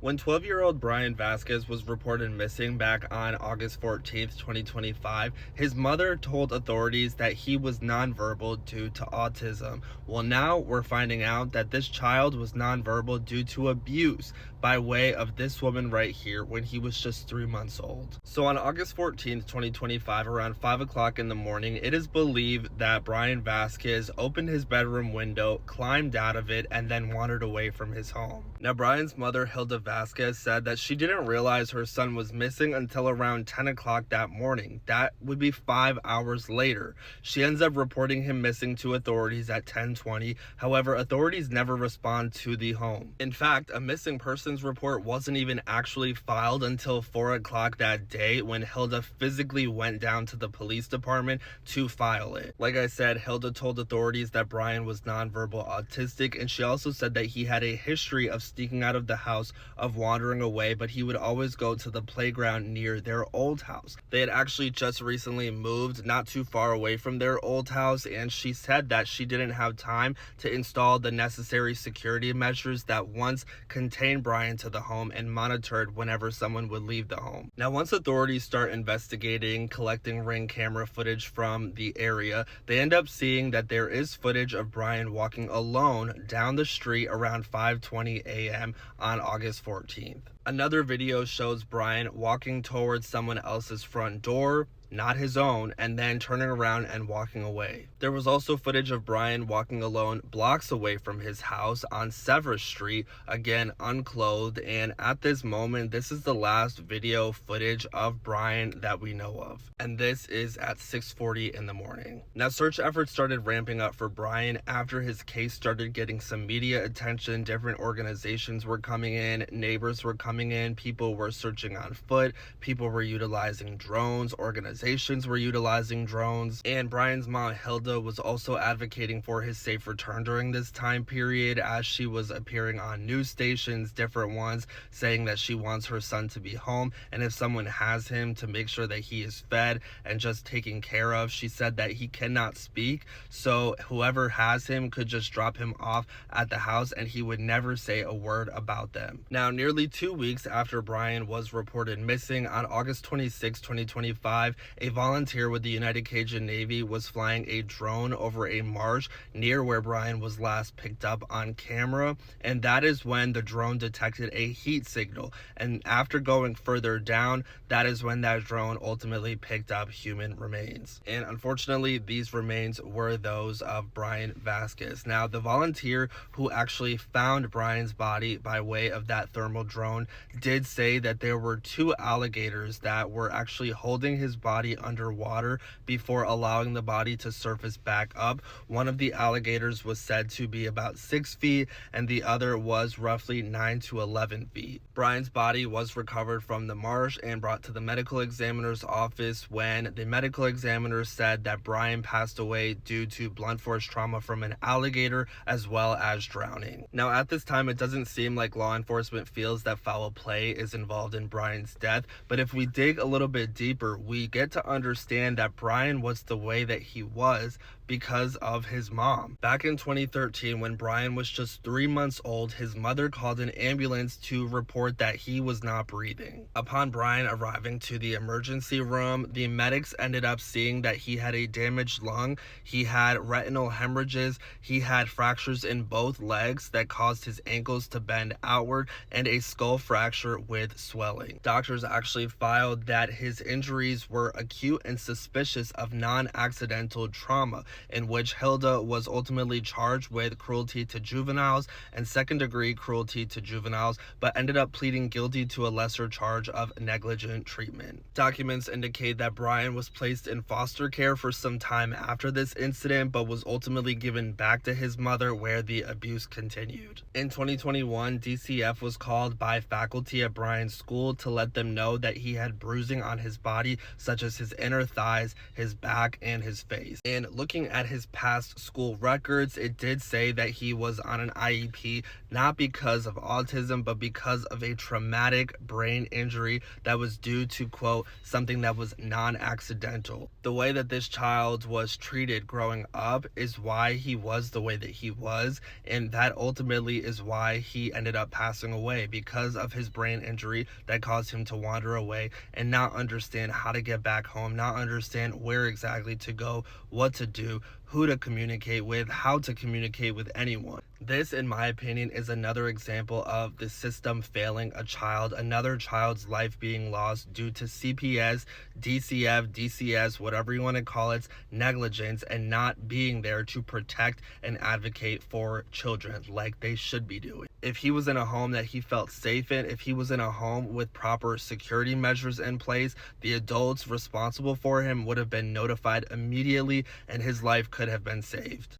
When 12-year-old Bryan Vasquez was reported missing back on August 14th, 2025, his mother told authorities that he was nonverbal due to autism. Well, now we're finding out that this child was nonverbal due to abuse by way of this woman right here when he was just 3 months old. So on August 14th, 2025, around 5 o'clock in the morning, it is believed that Bryan Vasquez opened his bedroom window, climbed out of it, and then wandered away from his home. Now, Bryan's mother, Hilda Vasquez, said that she didn't realize her son was missing until around 10 o'clock that morning. That would be 5 hours later. She ends up reporting him missing to authorities at 10:20. However, authorities never respond to the home. In fact, a missing persons report wasn't even actually filed until 4 o'clock that day when Hilda physically went down to the police department to file it. Like I said, Hilda told authorities that Bryan was nonverbal autistic, and she also said that he had a history of sneaking out of the house, of wandering away, but he would always go to the playground near their old house. They had actually just recently moved not too far away from their old house, and she said that she didn't have time to install the necessary security measures that once contained Bryan to the home and monitored whenever someone would leave the home. Now, once authorities start investigating, collecting Ring camera footage from the area, they end up seeing that there is footage of Bryan walking alone down the street around 5:20 a.m. on August 14th. Another video shows Bryan walking towards someone else's front door, not his own, and then turning around and walking away. There was also footage of Bryan walking alone blocks away from his house on Severus Street, again unclothed, and at this moment, this is the last video footage of Bryan that we know of. And this is at 6:40 in the morning. Now, search efforts started ramping up for Bryan after his case started getting some media attention. Different organizations were coming in, neighbors were coming in, people were searching on foot, people were utilizing drones, organizations were utilizing drones, and Bryan's mom Hilda was also advocating for his safe return during this time period, as she was appearing on news stations, different ones, saying that she wants her son to be home, and if someone has him, to make sure that he is fed and just taken care of. She said that he cannot speak, so whoever has him could just drop him off at the house and he would never say a word about them. Now, nearly 2 weeks after Bryan was reported missing, on August 26, 2025, a volunteer with the United Cajun Navy was flying a drone over a marsh near where Bryan was last picked up on camera, and that is when the drone detected a heat signal. And after going further down, that is when that drone ultimately picked up human remains. And unfortunately, these remains were those of Bryan Vasquez. Now, the volunteer who actually found Bryan's body by way of that thermal drone did say that there were 2 alligators that were actually holding his body underwater before allowing the body to surface back up. One of the alligators was said to be about 6 feet and the other was roughly 9 to 11 feet. Bryan's body was recovered from the marsh and brought to the medical examiner's office, when the medical examiner said that Bryan passed away due to blunt force trauma from an alligator as well as drowning. Now, at this time, it doesn't seem like law enforcement feels that foul play is involved in Bryan's death, but if we dig a little bit deeper, we get to understand that Bryan was the way that he was because of his mom. Back in 2013, when Bryan was just 3 months old, his mother called an ambulance to report that he was not breathing. Upon Bryan arriving to the emergency room, the medics ended up seeing that he had a damaged lung, he had retinal hemorrhages, he had fractures in both legs that caused his ankles to bend outward, and a skull fracture with swelling. Doctors actually filed that his injuries were acute and suspicious of non-accidental trauma, in which Hilda was ultimately charged with cruelty to juveniles and second-degree cruelty to juveniles, but ended up pleading guilty to a lesser charge of negligent treatment. Documents indicate that Bryan was placed in foster care for some time after this incident, but was ultimately given back to his mother, where the abuse continued. In 2021, DCF was called by faculty at Bryan's school to let them know that he had bruising on his body, such as his inner thighs, his back, and his face. And looking looking at his past school records, it did say that he was on an IEP not because of autism, but because of a traumatic brain injury that was due to, quote, something that was non-accidental. The way that this child was treated growing up is why he was the way that he was, and that ultimately is why he ended up passing away, because of his brain injury that caused him to wander away and not understand how to get back home, not understand where exactly to go, what to do, who to communicate with, how to communicate with anyone. This, in my opinion, is another example of the system failing a child, another child's life being lost due to CPS, DCF, DCS, whatever you want to call it, negligence, and not being there to protect and advocate for children like they should be doing. If he was in a home that he felt safe in, if he was in a home with proper security measures in place, the adults responsible for him would have been notified immediately and his life could have been saved.